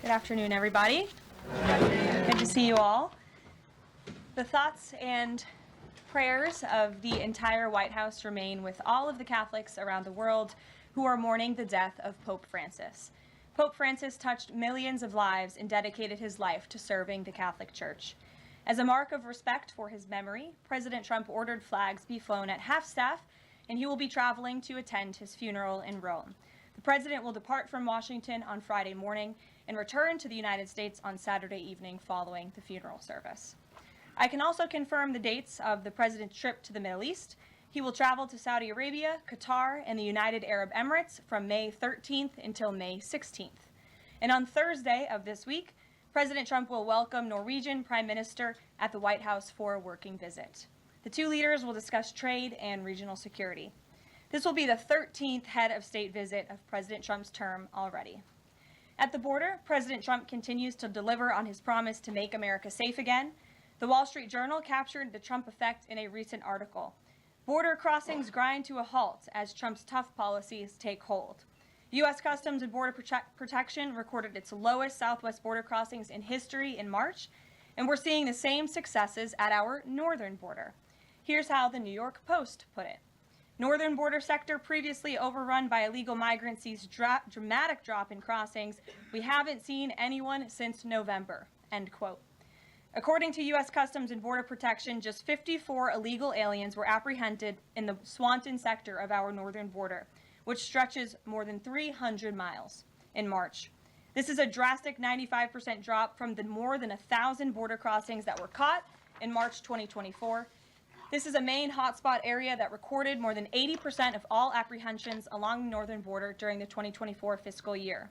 Good afternoon, everybody. Good to see you all. The thoughts and prayers of the entire White House remain with all of the Catholics around the world who are mourning the death of Pope Francis. Pope Francis touched millions of lives and dedicated his life to serving the Catholic Church. As a mark of respect for his memory, President Trump ordered flags be flown at half-staff, and he will be traveling to attend his funeral in Rome. The president will depart from Washington on Friday morning and return to the United States on Saturday evening following the funeral service. I can also confirm the dates of the president's trip to the Middle East. He will travel to Saudi Arabia, Qatar, and the United Arab Emirates from May 13th until May 16th. And on Thursday of this week, President Trump will welcome Norwegian Prime Minister at the White House for a working visit. The two leaders will discuss trade and regional security. This will be the 13th head of state visit of President Trump's term already. At the border, President Trump continues to deliver on his promise to make America safe again. The Wall Street Journal captured the Trump effect in a recent article. Border crossings grind to a halt as Trump's tough policies take hold. U.S. Customs and Border Protection recorded its lowest southwest border crossings in history in March, and we're seeing the same successes at our northern border. Here's how the New York Post put it. Northern border sector previously overrun by illegal migrants sees dramatic drop in crossings. We haven't seen anyone since November, end quote. According to U.S. Customs and Border Protection, just 54 illegal aliens were apprehended in the Swanton sector of our northern border, which stretches more than 300 miles in March. This is a drastic 95% drop from the more than 1,000 border crossings that were caught in March 2024. This is a main hotspot area that recorded more than 80% of all apprehensions along the northern border during the 2024 fiscal year.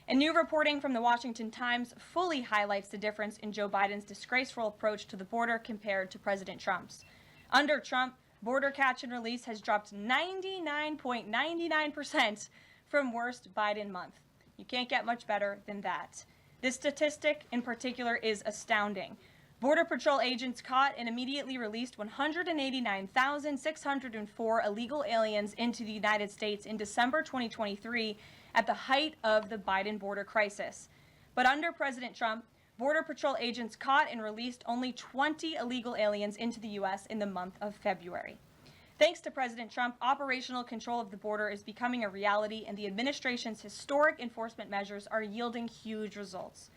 And new reporting from the Washington Times fully highlights the difference in Joe Biden's disgraceful approach to the border compared to President Trump's. Under Trump, border catch and release has dropped 99.99% from worst Biden month. You can't get much better than that. This statistic in particular is astounding. Border Patrol agents caught and immediately released 189,604 illegal aliens into the United States in December 2023 at the height of the Biden border crisis. But under President Trump, Border Patrol agents caught and released only 20 illegal aliens into the U.S. in the month of February. Thanks to President Trump, operational control of the border is becoming a reality, and the administration's historic enforcement measures are yielding huge results.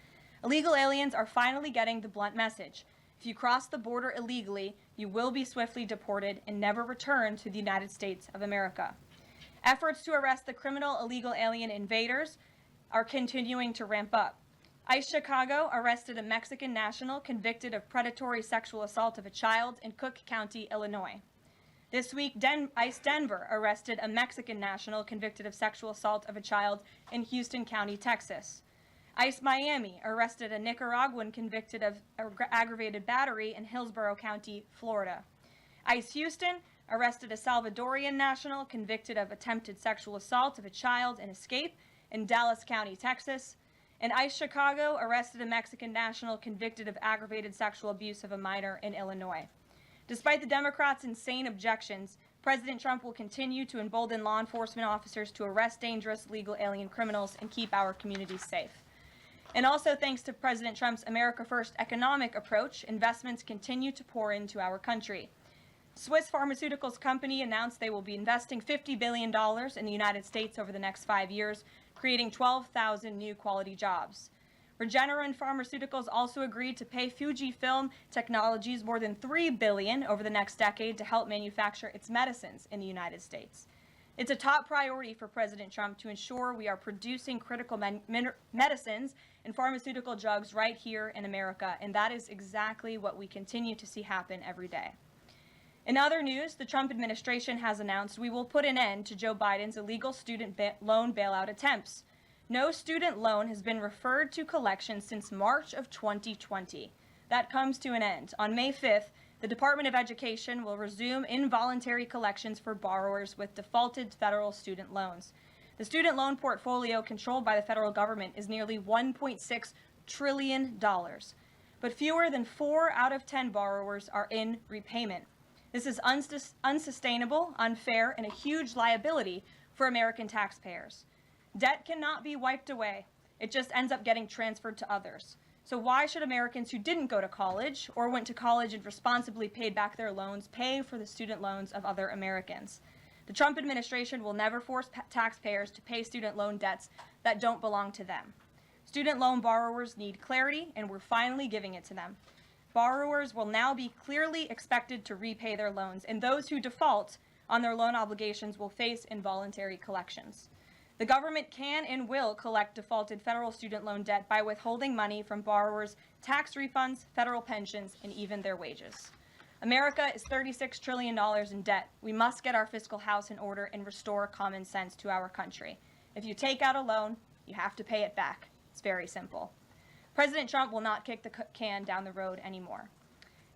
Illegal aliens are finally getting the blunt message. If you cross the border illegally, you will be swiftly deported and never return to the United States of America. Efforts to arrest the criminal illegal alien invaders are continuing to ramp up. ICE Chicago arrested a Mexican national convicted of predatory sexual assault of a child in Cook County, Illinois. This week, ICE Denver arrested a Mexican national convicted of sexual assault of a child in Houston County, Texas. ICE Miami arrested a Nicaraguan convicted of aggravated battery in Hillsborough County, Florida. ICE Houston arrested a Salvadorian national convicted of attempted sexual assault of a child in escape in Dallas County, Texas. And ICE Chicago arrested a Mexican national convicted of aggravated sexual abuse of a minor in Illinois. Despite the Democrats' insane objections, President Trump will continue to embolden law enforcement officers to arrest dangerous legal alien criminals and keep our communities safe. And also thanks to President Trump's America First economic approach, investments continue to pour into our country. Swiss Pharmaceuticals company announced they will be investing $50 billion in the United States over the next 5 years, creating 12,000 new quality jobs. Regeneron Pharmaceuticals also agreed to pay Fujifilm Technologies more than $3 billion over the next decade to help manufacture its medicines in the United States. It's a top priority for President Trump to ensure we are producing critical medicines and pharmaceutical drugs right here in America, and that is exactly what we continue to see happen every day. In other news, the Trump administration has announced we will put an end to Joe Biden's illegal student loan bailout attempts. No student loan has been referred to collection since March of 2020. That comes to an end. On May 5th, the Department of Education will resume involuntary collections for borrowers with defaulted federal student loans. The student loan portfolio controlled by the federal government is nearly $1.6 trillion, but fewer than 4 out of 10 borrowers are in repayment. This is unsustainable, unfair, and a huge liability for American taxpayers. Debt cannot be wiped away. It just ends up getting transferred to others. So why should Americans who didn't go to college or went to college and responsibly paid back their loans pay for the student loans of other Americans? The Trump administration will never force taxpayers to pay student loan debts that don't belong to them. Student loan borrowers need clarity, and we're finally giving it to them. Borrowers will now be clearly expected to repay their loans, and those who default on their loan obligations will face involuntary collections. The government can and will collect defaulted federal student loan debt by withholding money from borrowers, tax refunds, federal pensions, and even their wages. America is $36 trillion in debt. We must get our fiscal house in order and restore common sense to our country. If you take out a loan, you have to pay it back. It's very simple. President Trump will not kick the can down the road anymore.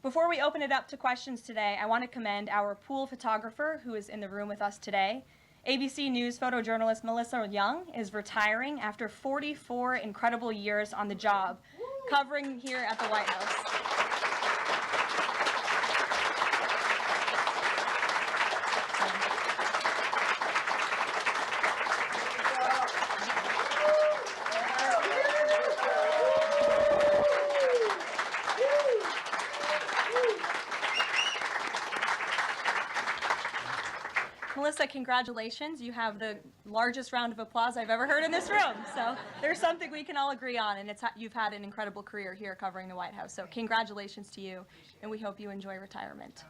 Before we open it up to questions today, I want to commend our pool photographer who is in the room with us today. ABC News photojournalist Melissa Young is retiring after 44 incredible years on the job, covering here at the White House. Melissa, congratulations. You have the largest round of applause I've ever heard in this room. So there's something we can all agree on, and you've had an incredible career here covering the White House. So congratulations to you, and we hope you enjoy retirement.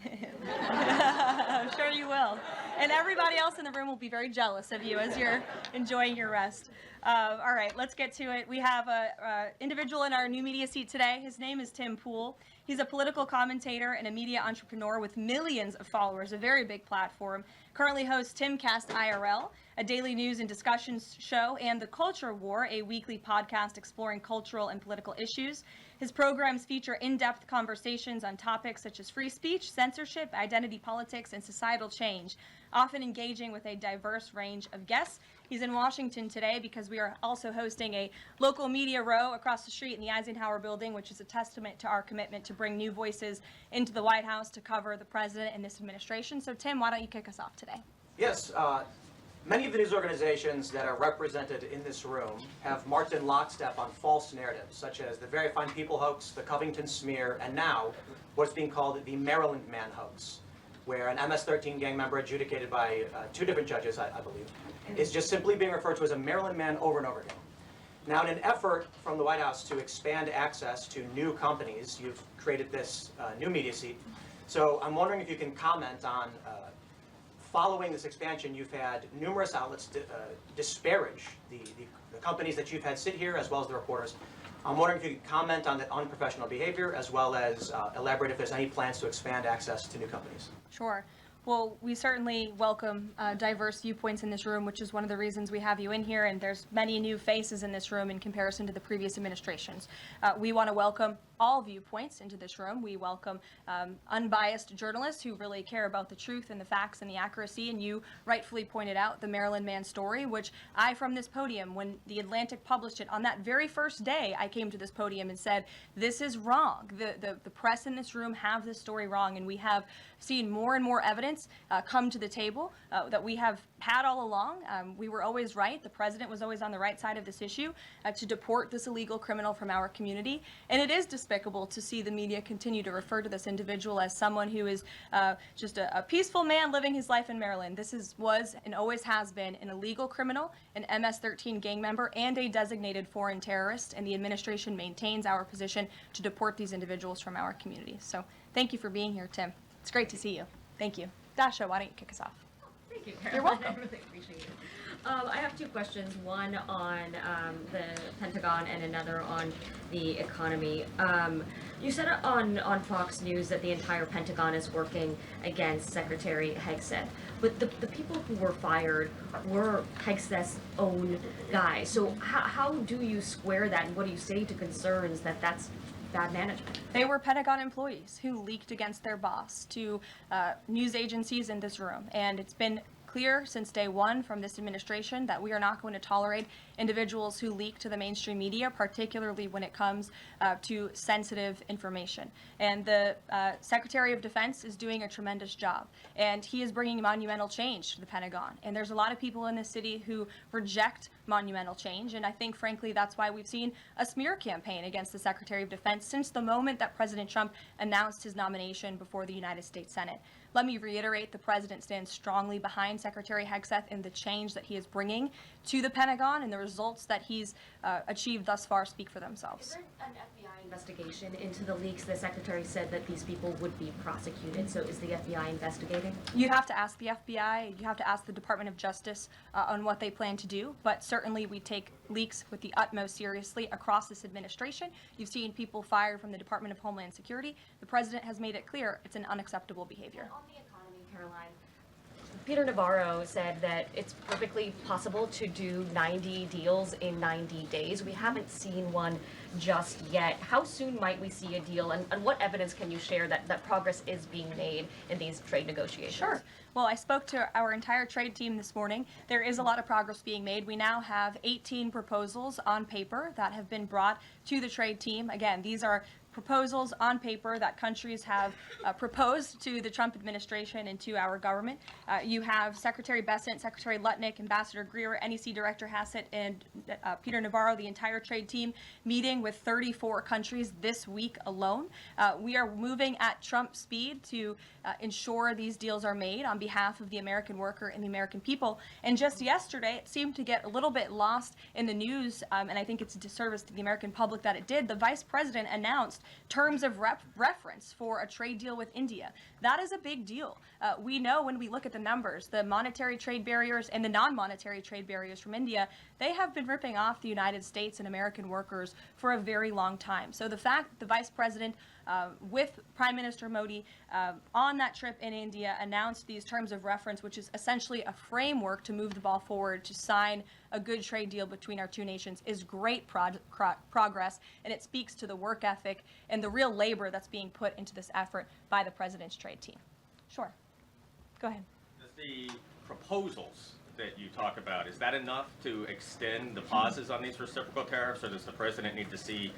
I'm sure you will. And everybody else in the room will be very jealous of you as you're enjoying your rest. All right, let's get to it. We have an individual in our new media seat today. His name is Tim Pool. He's a political commentator and a media entrepreneur with millions of followers, a very big platform. Currently hosts Timcast IRL, a daily news and discussions show, and The Culture War, a weekly podcast exploring cultural and political issues. His programs feature in-depth conversations on topics such as free speech, censorship, identity politics, and societal change, often engaging with a diverse range of guests. He's in Washington today because we are also hosting a local media row across the street in the Eisenhower building, which is a testament to our commitment to bring new voices into the White House to cover the president and this administration. So, Tim, why don't you kick us off today? Yes. Many of the news organizations that are represented in this room have marched in lockstep on false narratives, such as the Very Fine People hoax, the Covington smear, and now what's being called the Maryland Man hoax, where an MS-13 gang member adjudicated by two different judges, I believe, is just simply being referred to as a Maryland man over and over again. Now, in an effort from the White House to expand access to new companies, you've created this new media seat. So I'm wondering if you can comment on following this expansion, you've had numerous outlets disparage the companies that you've had sit here, as well as the reporters. I'm wondering if you could comment on the unprofessional behavior, as well as elaborate if there's any plans to expand access to new companies. Sure. Well, we certainly welcome diverse viewpoints in this room, which is one of the reasons we have you in here, and there's many new faces in this room in comparison to the previous administrations. We want to welcome all viewpoints into this room. We welcome unbiased journalists who really care about the truth and the facts and the accuracy, and you rightfully pointed out the Maryland Man story, which I, from this podium, when The Atlantic published it, on that very first day, I came to this podium and said, this is wrong. The press in this room have this story wrong, and we have seen more and more evidence come to the table that we have had all along. We were always right. The president was always on the right side of this issue to deport this illegal criminal from our community. And it is despicable to see the media continue to refer to this individual as someone who is just a peaceful man living his life in Maryland. This was and always has been an illegal criminal, an MS-13 gang member, and a designated foreign terrorist. And the administration maintains our position to deport these individuals from our community. So thank you for being here, Tim. It's great to see you. Thank you. Dasha, why don't you kick us off? Thank you, Caroline. You're welcome. I really appreciate it. I have two questions, one on the Pentagon and another on the economy. You said on Fox News that the entire Pentagon is working against Secretary Hegseth, but the people who were fired were Hegseth's own guys. So how do you square that, and what do you say to concerns that that's bad management? They were Pentagon employees who leaked against their boss to news agencies in this room. And it's been clear since day one from this administration that we are not going to tolerate individuals who leak to the mainstream media, particularly when it comes to sensitive information. And the Secretary of Defense is doing a tremendous job, and he is bringing monumental change to the Pentagon. And there's a lot of people in this city who reject monumental change. And I think, frankly, that's why we've seen a smear campaign against the Secretary of Defense since the moment that President Trump announced his nomination before the United States Senate. Let me reiterate, the president stands strongly behind Secretary Hegseth in the change that he is bringing to the Pentagon, and the results that he's achieved thus far speak for themselves. Is there an FBI investigation into the leaks? The secretary said that these people would be prosecuted, so is the FBI investigating? You have to ask the FBI, you have to ask the Department of Justice on what they plan to do, but certainly we take leaks with the utmost seriously across this administration. You've seen people fired from the Department of Homeland Security. The president has made it clear it's an unacceptable behavior. On the economy, Caroline, Peter Navarro said that it's perfectly possible to do 90 deals in 90 days. We haven't seen one just yet. How soon might we see a deal, and what evidence can you share that progress is being made in these trade negotiations? Sure. Well, I spoke to our entire trade team this morning. There is a lot of progress being made. We now have 18 proposals on paper that have been brought to the trade team. Again, these are proposals on paper that countries have proposed to the Trump administration and to our government. You have Secretary Bessent, Secretary Lutnick, Ambassador Greer, NEC Director Hassett, and Peter Navarro, the entire trade team, meeting with 34 countries this week alone. We are moving at Trump speed to ensure these deals are made on behalf of the American worker and the American people. And just yesterday, it seemed to get a little bit lost in the news, and I think it's a disservice to the American public that it did. The Vice President announced terms of reference for a trade deal with India. That is a big deal. We know when we look at the numbers, the monetary trade barriers and the non-monetary trade barriers from India, they have been ripping off the United States and American workers for a very long time. So the fact that the Vice President with Prime Minister Modi on that trip in India announced these terms of reference, which is essentially a framework to move the ball forward to sign a good trade deal between our two nations, is great progress, and it speaks to the work ethic and the real labor that's being put into this effort by the president's trade team. Sure. Go ahead. The proposals that you talk about, is that enough to extend the pauses on these reciprocal tariffs, or does the president need to see,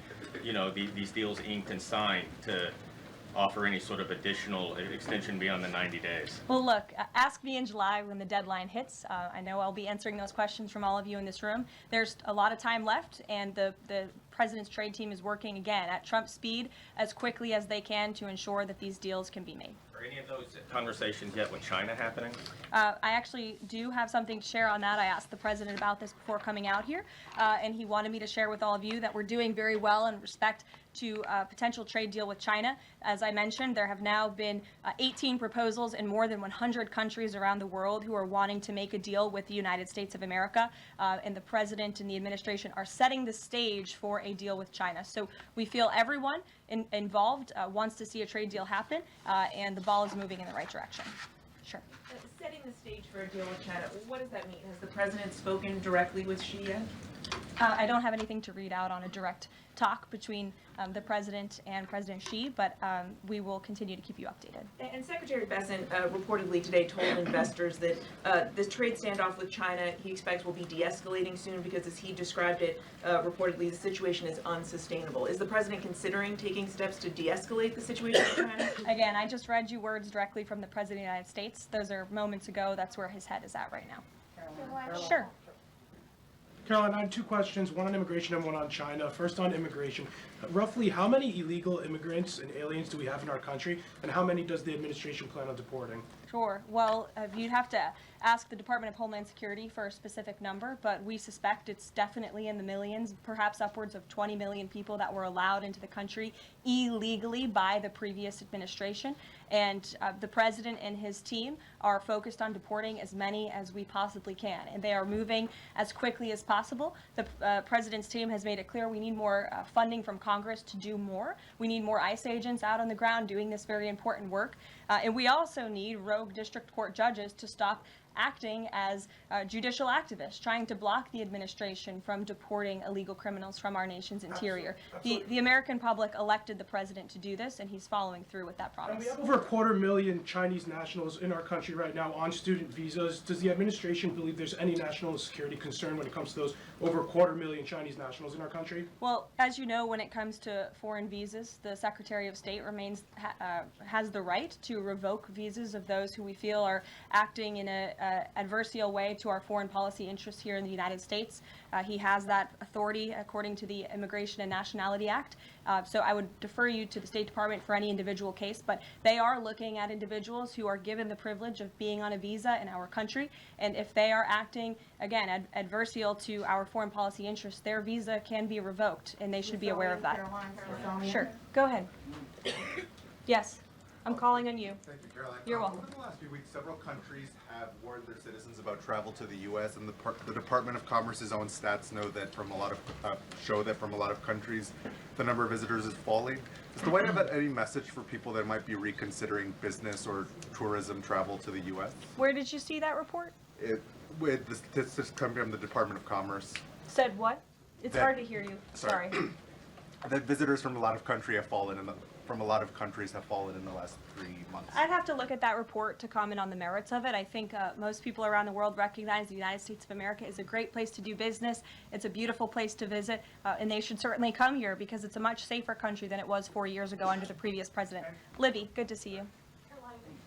these deals inked and signed to offer any sort of additional extension beyond the 90 days? Well, look, ask me in July when the deadline hits. I know I'll be answering those questions from all of you in this room. There's a lot of time left, and the president's trade team is working again at Trump speed as quickly as they can to ensure that these deals can be made. Are any of those conversations yet with China happening? I actually do have something to share on that. I asked the president about this before coming out here, and he wanted me to share with all of you that we're doing very well in respect to a potential trade deal with China. As I mentioned, there have now been 18 proposals in more than 100 countries around the world who are wanting to make a deal with the United States of America, and the president and the administration are setting the stage for a deal with China. So we feel everyone involved wants to see a trade deal happen, and the ball is moving in the right direction. Sure. Setting the stage for a deal with China, what does that mean? Has the president spoken directly with Xi yet? I don't have anything to read out on a direct talk between the president and President Xi, but we will continue to keep you updated. And Secretary Bessent reportedly today told investors that the trade standoff with China he expects will be de-escalating soon because, as he described it, reportedly the situation is unsustainable. Is the president considering taking steps to de-escalate the situation with China? Again, I just read you words directly from the President of the United States. Those are moments ago. That's where his head is at right now. Caroline. Sure. Caroline, I have two questions, one on immigration and one on China. First on immigration. Roughly how many illegal immigrants and aliens do we have in our country, and how many does the administration plan on deporting? Sure. Well, you'd have to ask the Department of Homeland Security for a specific number, but we suspect it's definitely in the millions, perhaps upwards of 20 million people that were allowed into the country illegally by the previous administration. And the president and his team are focused on deporting as many as we possibly can, and they are moving as quickly as possible. The president's team has made it clear we need more funding from Congress to do more. We need more ICE agents out on the ground doing this very important work. And we also need rogue district court judges to stop acting as judicial activists, trying to block the administration from deporting illegal criminals from our nation's interior. Absolutely. The American public elected the president to do this, and he's following through with that And promise. we have over 250,000 Chinese nationals in our country right now on student visas. Does the administration believe there's any national security concern when it comes to those over 250,000 Chinese nationals in our country? Well, as you know, when it comes to foreign visas, the Secretary of State has the right to revoke visas of those who we feel are acting in a adversarial way to our foreign policy interests here in the United States. He has that authority according to the Immigration and Nationality Act. So I would defer you to the State Department for any individual case, but they are looking at individuals who are given the privilege of being on a visa in our country, and if they are acting, again, adversarial to our foreign policy interests, their visa can be revoked, and they should be aware of that. Sure, go ahead. Yes, I'm calling on you. Thank you, Caroline. You're welcome. Over the last few weeks, several countries have warned their citizens about travel to the U.S., and the Department of Commerce's own stats know that show that from a lot of countries, the number of visitors is falling. Does the White House have any message for people that might be reconsidering business or tourism travel to the U.S.? Where did you see that report? With the statistics coming from the Department of Commerce, Said what? It's That- hard to hear you. Sorry. that visitors from a lot of countries have fallen in the last 3 months. I'd have to look at that report to comment on the merits of it. I think most people around the world recognize the United States of America is a great place to do business. It's a beautiful place to visit, and they should certainly come here because it's a much safer country than it was 4 years ago under the previous president. Libby, good to see you.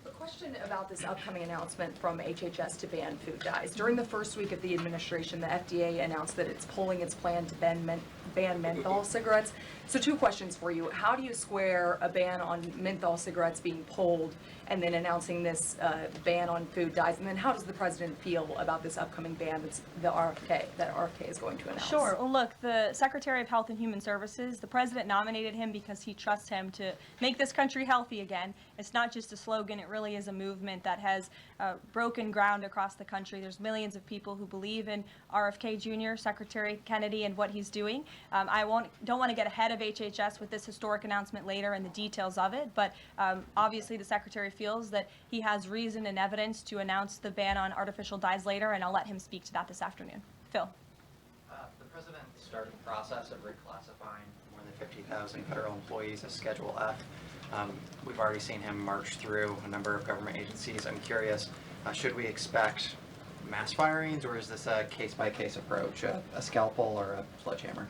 A question about this upcoming announcement from HHS to ban food dyes. During the first week of the administration, the FDA announced that it's pulling its plan to ban menthol cigarettes. So 2 questions for you. How do you square a ban on menthol cigarettes being pulled and then announcing this ban on food dyes? And then how does the president feel about this upcoming ban that RFK is going to announce? Sure. Well, look, the Secretary of Health and Human Services, the president nominated him because he trusts him to make this country healthy again. It's not just a slogan, it really is a movement that has broken ground across the country. There's millions of people who believe in RFK Jr., Secretary Kennedy, and what he's doing. I don't want to get ahead of HHS with this historic announcement later and the details of it, but obviously the Secretary feels that he has reason and evidence to announce the ban on artificial dyes later, and I'll let him speak to that this afternoon. Phil. The president started the process of reclassifying more than 50,000 federal employees as Schedule F. We've already seen him march through a number of government agencies. I'm curious, should we expect mass firings, or is this a case-by-case approach, a scalpel or a sledgehammer?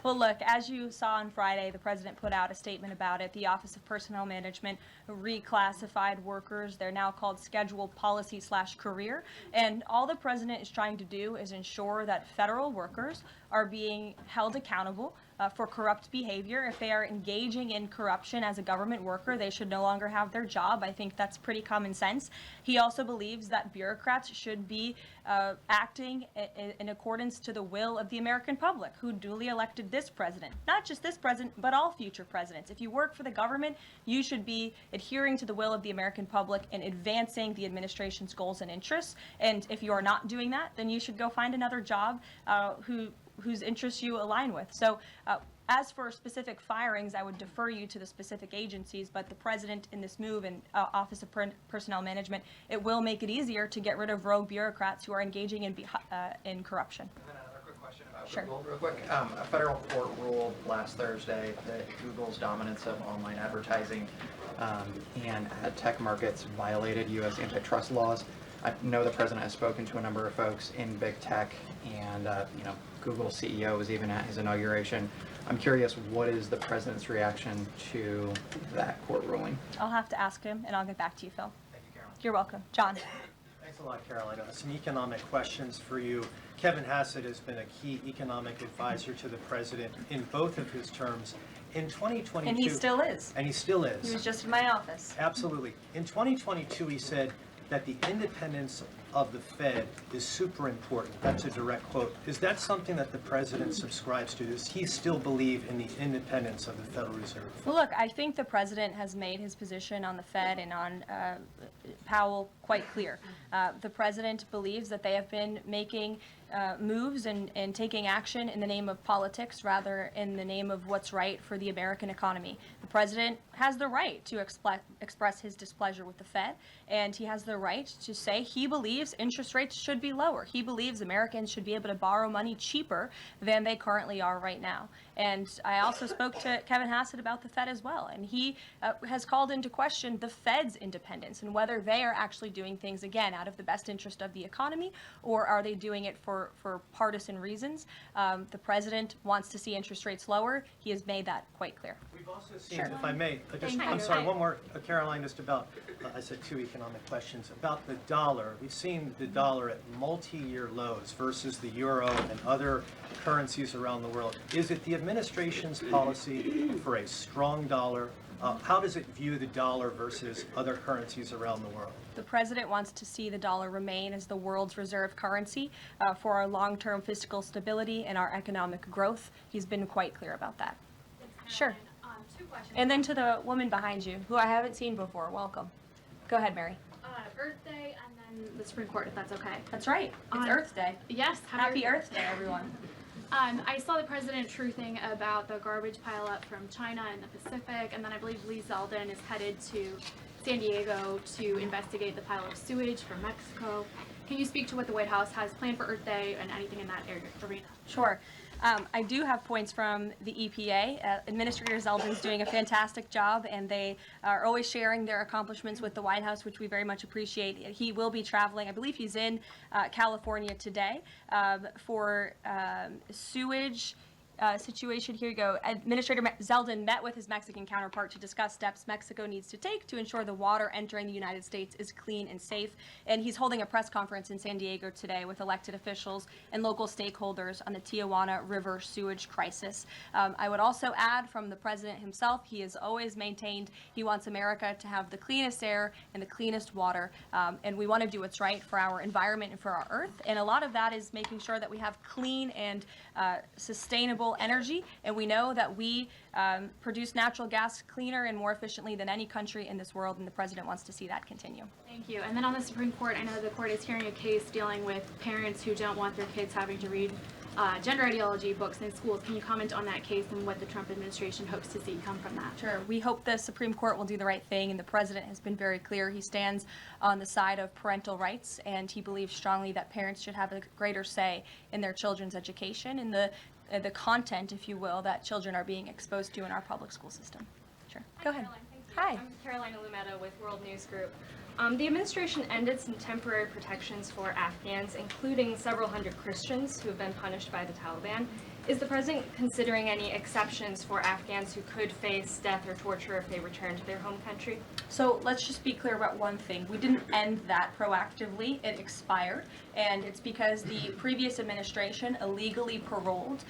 Well, look, as you saw on Friday, the president put out a statement about it. The Office of Personnel Management reclassified workers. They're now called scheduled policy/career. And all the president is trying to do is ensure that federal workers are being held accountable for corrupt behavior. If they are engaging in corruption as a government worker, they should no longer have their job. I think that's pretty common sense. He also believes that bureaucrats should be acting in accordance to the will of the American public, who duly elected this president. Not just this president, but all future presidents. If you work for the government, you should be adhering to the will of the American public and advancing the administration's goals and interests. And if you are not doing that, then you should go find another job whose interests you align with. So as for specific firings, I would defer you to the specific agencies, but the president in this move and Office of Personnel Management, it will make it easier to get rid of rogue bureaucrats who are engaging in corruption. And then another quick question about Sure. Google, real quick. A federal court ruled last Thursday that Google's dominance of online advertising and ad tech markets violated U.S. antitrust laws. I know the president has spoken to a number of folks in big tech, and Google's CEO was even at his inauguration. I'm curious, what is the president's reaction to that court ruling? I'll have to ask him, and I'll get back to you, Phil. Thank you, Caroline. You're welcome. John. Thanks a lot, Caroline. Some economic questions for you. Kevin Hassett has been a key economic advisor to the president in both of his terms. In 2022... And he still is. And he still is. He was just in my office. Absolutely. In 2022, he said that the independence of the Fed is super important. That's a direct quote. Is that something that the president subscribes to? Does he still believe in the independence of the Federal Reserve? Well, look, I think the president has made his position on the Fed and on Powell quite clear. The president believes that they have been making moves and taking action in the name of politics rather in the name of what's right for the American economy. The president has the right to express his displeasure with the Fed, and he has the right to say he believes interest rates should be lower. He believes Americans should be able to borrow money cheaper than they currently are right now. And I also spoke to Kevin Hassett about the Fed as well, and he has called into question the Fed's independence and whether they are actually doing things, again, out of the best interest of the economy, or are they doing it for for partisan reasons. The president wants to see interest rates lower. He has made that quite clear. We've also seen, if I may, Thank I'm you. sorry, one more, Caroline, just about, I said 2 economic questions. About the dollar, we've seen the dollar at multi-year lows versus the euro and other currencies around the world. Is it the administration's policy for a strong dollar? How does it view the dollar versus other currencies around the world? The president wants to see the dollar remain as the world's reserve currency for our long-term fiscal stability and our economic growth. He's been quite clear about that. Sure. Two questions. And then to the woman behind you, who I haven't seen before, welcome. Go ahead, Mary. Earth Day and then the Supreme Court, if that's okay. That's right. It's Earth Day. Yes. Happy Earth Day, everyone. I saw the president truthing about the garbage pileup from China in the Pacific, and then I believe Lee Zeldon is headed to San Diego to investigate the pile of sewage from Mexico. Can you speak to what the White House has planned for Earth Day and anything in that arena? Sure. I do have points from the EPA. Administrator Zeldon is doing a fantastic job, and they are always sharing their accomplishments with the White House, which we very much appreciate. He will be traveling. I believe he's in California today for sewage situation. Here you go. Administrator Zeldon met with his Mexican counterpart to discuss steps Mexico needs to take to ensure the water entering the United States is clean and safe. And he's holding a press conference in San Diego today with elected officials and local stakeholders on the Tijuana River sewage crisis. I would also add from the president himself, he has always maintained he wants America to have the cleanest air and the cleanest water. And we want to do what's right for our environment and for our earth. And a lot of that is making sure that we have clean and sustainable energy, and we know that we produce natural gas cleaner and more efficiently than any country in this world, and the president wants to see that continue. Thank you. And then on the Supreme Court, I know the court is hearing a case dealing with parents who don't want their kids having to read gender ideology books in schools. Can you comment on that case and what the Trump administration hopes to see come from that? Sure. We hope the Supreme Court will do the right thing, and the president has been very clear. He stands on the side of parental rights, and he believes strongly that parents should have a greater say in their children's education and the content, if you will, that children are being exposed to in our public school system. Sure. Go ahead. Caroline, thank you. Hi. I'm Carolina Lumetta with World News Group. The administration ended some temporary protections for Afghans, including several hundred Christians who have been punished by the Taliban. Is the president considering any exceptions for Afghans who could face death or torture if they return to their home country? So let's just be clear about one thing. We didn't end that proactively. It expired, and it's because the previous administration illegally paroled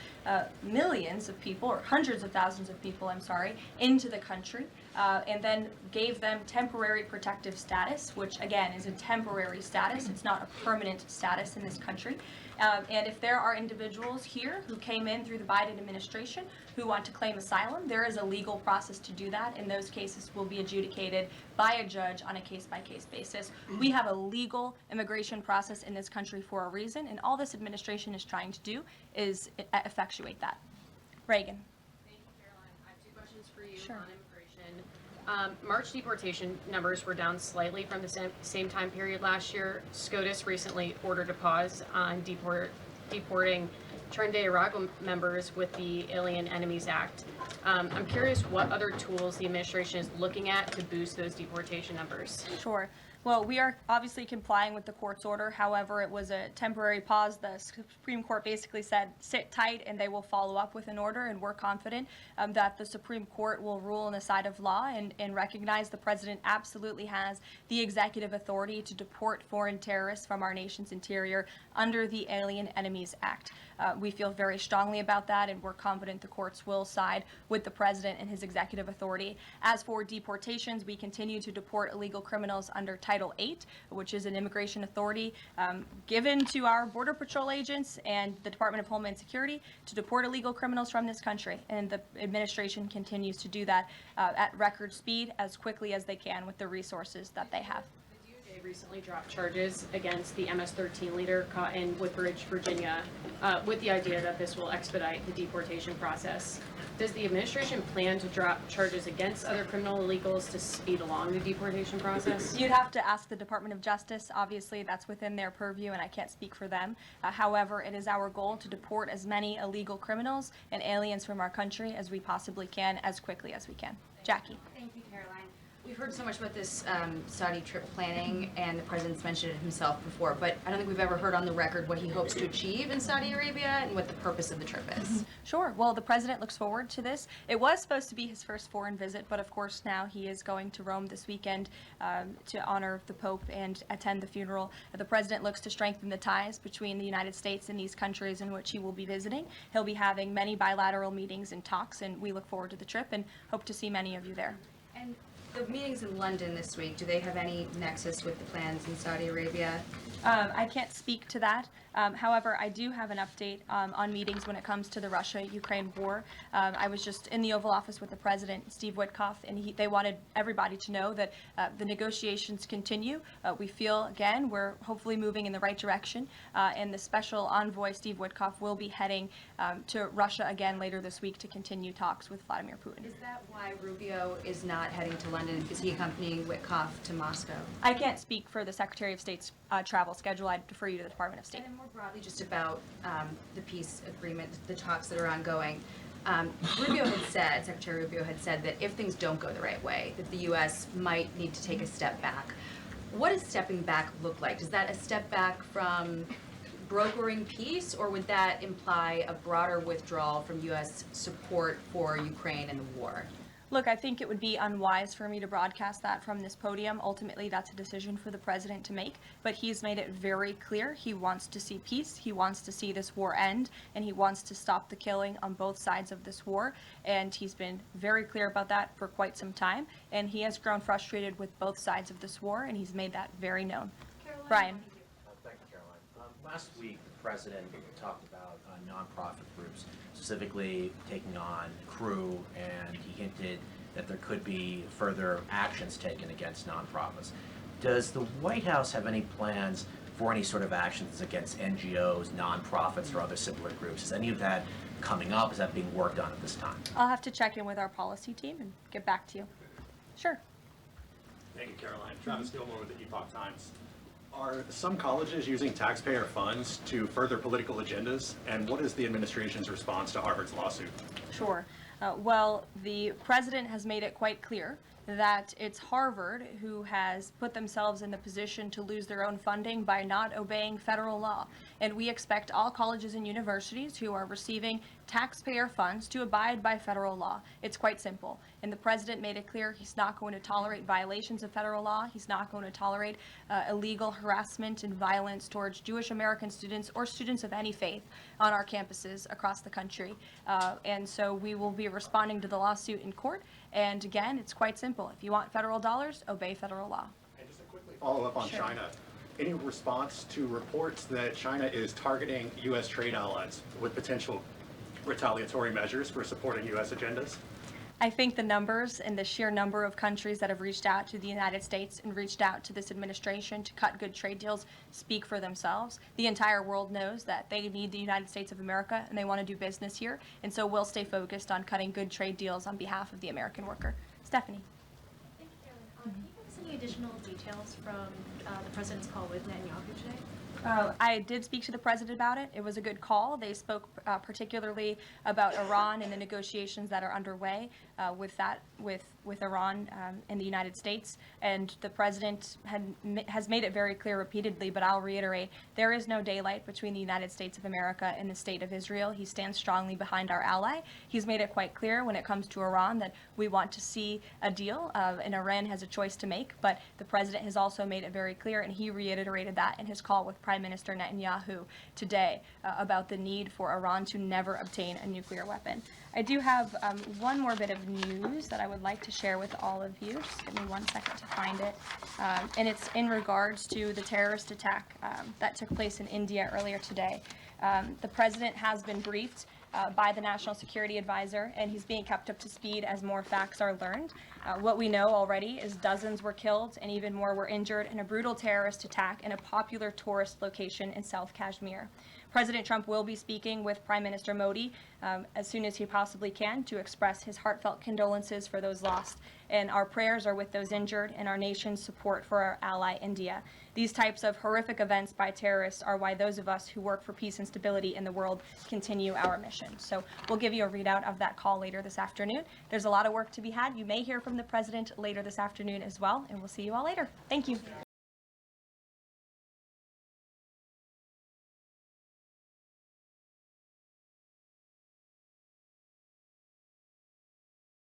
millions of people, or hundreds of thousands of people, I'm sorry, into the country, and then gave them temporary protective status, which again is a temporary status. It's not a permanent status in this country. And if there are individuals here who came in through the Biden administration who want to claim asylum, there is a legal process to do that, and those cases will be adjudicated by a judge on a case-by-case basis. We have a legal immigration process in this country for a reason, and all this administration is trying to do is effectuate that. Reagan. Thank you, Caroline. I have two questions for you Sure. on immigration. March deportation numbers were down slightly from the same time period last year. SCOTUS recently ordered a pause on deporting Trinidad members with the Alien Enemies Act. I'm curious what other tools the administration is looking at to boost those deportation numbers. Sure. Well, we are obviously complying with the court's order. However, it was a temporary pause. The Supreme Court basically said, sit tight, and they will follow up with an order, and we're confident that the Supreme Court will rule on the side of law and recognize the president absolutely has the executive authority to deport foreign terrorists from our nation's interior under the Alien Enemies Act. We feel very strongly about that, and we're confident the courts will side with the president and his executive authority. As for deportations, we continue to deport illegal criminals under Title VIII, which is an immigration authority given to our Border Patrol agents and the Department of Homeland Security to deport illegal criminals from this country. And the administration continues to do that at record speed as quickly as they can with the resources that they have. They recently dropped charges against the MS-13 leader caught in Woodbridge, Virginia, with the idea that this will expedite the deportation process. Does the administration plan to drop charges against other criminal illegals to speed along the deportation process? You'd have to ask the Department of Justice. Obviously, that's within their purview, and I can't speak for them. However, it is our goal to deport as many illegal criminals and aliens from our country as we possibly can, as quickly as we can. Jackie. Thank you, Caroline. We've heard so much about this Saudi trip planning, and the president's mentioned it himself before, but I don't think we've ever heard on the record what he hopes to achieve in Saudi Arabia and what the purpose of the trip is. Sure. Well, the president looks forward to this. It was supposed to be his first foreign visit, but of course now he is going to Rome this weekend to honor the Pope and attend the funeral. The president looks to strengthen the ties between the United States and these countries in which he will be visiting. He'll be having many bilateral meetings and talks, and we look forward to the trip and hope to see many of you there. And the meetings in London this week, do they have any nexus with the plans in Saudi Arabia? I can't speak to that. However, I do have an update on meetings when it comes to the Russia-Ukraine war. I was just in the Oval Office with the President, Steve Witkoff, and they wanted everybody to know that the negotiations continue. We feel, again, we're hopefully moving in the right direction, and the special envoy, Steve Witkoff, will be heading to Russia again later this week to continue talks with Vladimir Putin. Is that why Rubio is not heading to London? Is he accompanying Witkoff to Moscow? I can't speak for the Secretary of State's travel schedule. I'd defer you to the Department of State. And then more broadly, just about the peace agreement, the talks that are ongoing. Rubio had said, Secretary Rubio had said that if things don't go the right way, that the U.S. might need to take a step back. What does stepping back look like? Is that a step back from brokering peace, or would that imply a broader withdrawal from U.S. support for Ukraine and the war? Look, I think it would be unwise for me to broadcast that from this podium. Ultimately, that's a decision for the president to make, but he's made it very clear he wants to see peace, he wants to see this war end, and he wants to stop the killing on both sides of this war, and he's been very clear about that for quite some time, and he has grown frustrated with both sides of this war, and he's made that very known. Brian. Thank you, Caroline. Last week, the president talked about nonprofit groups, specifically taking on Crew, and he hinted that there could be further actions taken against nonprofits. Does the White House have any plans for any sort of actions against NGOs, nonprofits, or other similar groups? Is any of that coming up? Is that being worked on at this time? I'll have to check in with our policy team and get back to you. Sure. Thank you, Caroline. Travis Gilmore with the Epoch Times. Are some colleges using taxpayer funds to further political agendas? And what is the administration's response to Harvard's lawsuit? Sure. Well, the president has made it quite clear that it's Harvard who has put themselves in the position to lose their own funding by not obeying federal law. And we expect all colleges and universities who are receiving taxpayer funds to abide by federal law. It's quite simple. And the president made it clear he's not going to tolerate violations of federal law. He's not going to tolerate illegal harassment and violence towards Jewish American students or students of any faith on our campuses across the country. And so we will be responding to the lawsuit in court. And again, it's quite simple. If you want federal dollars, obey federal law. And just to quickly follow up on Sure. China, any response to reports that China is targeting U.S. trade allies with potential retaliatory measures for supporting U.S. agendas? I think the numbers and the sheer number of countries that have reached out to the United States and reached out to this administration to cut good trade deals speak for themselves. The entire world knows that they need the United States of America and they want to do business here, and so we'll stay focused on cutting good trade deals on behalf of the American worker. Stephanie. Thank you, Caroline. Can you give us any additional details from the president's call with Netanyahu today? I did speak to the president about it. It was a good call. They spoke particularly about Iran and the negotiations that are underway with Iran and the United States. And the president has made it very clear repeatedly, but I'll reiterate, there is no daylight between the United States of America and the state of Israel. He stands strongly behind our ally. He's made it quite clear when it comes to Iran that we want to see a deal, and Iran has a choice to make. But the president has also made it very clear, and he reiterated that in his call with Prime Minister Netanyahu today about the need for Iran to never obtain a nuclear weapon. I do have one more bit of news that I would like to share with all of you. Just give me 1 second to find it. And it's in regards to the terrorist attack that took place in India earlier today. The president has been briefed by the National Security Advisor, and he's being kept up to speed as more facts are learned. What we know already is dozens were killed and even more were injured in a brutal terrorist attack in a popular tourist location in South Kashmir. President Trump will be speaking with Prime Minister Modi as soon as he possibly can to express his heartfelt condolences for those lost. and our prayers are with those injured and our nation's support for our ally India. These types of horrific events by terrorists are why those of us who work for peace and stability in the world continue our mission. So we'll give you a readout of that call later this afternoon. There's a lot of work to be had. You may hear from the president later this afternoon as well, and we'll see you all later. Thank you.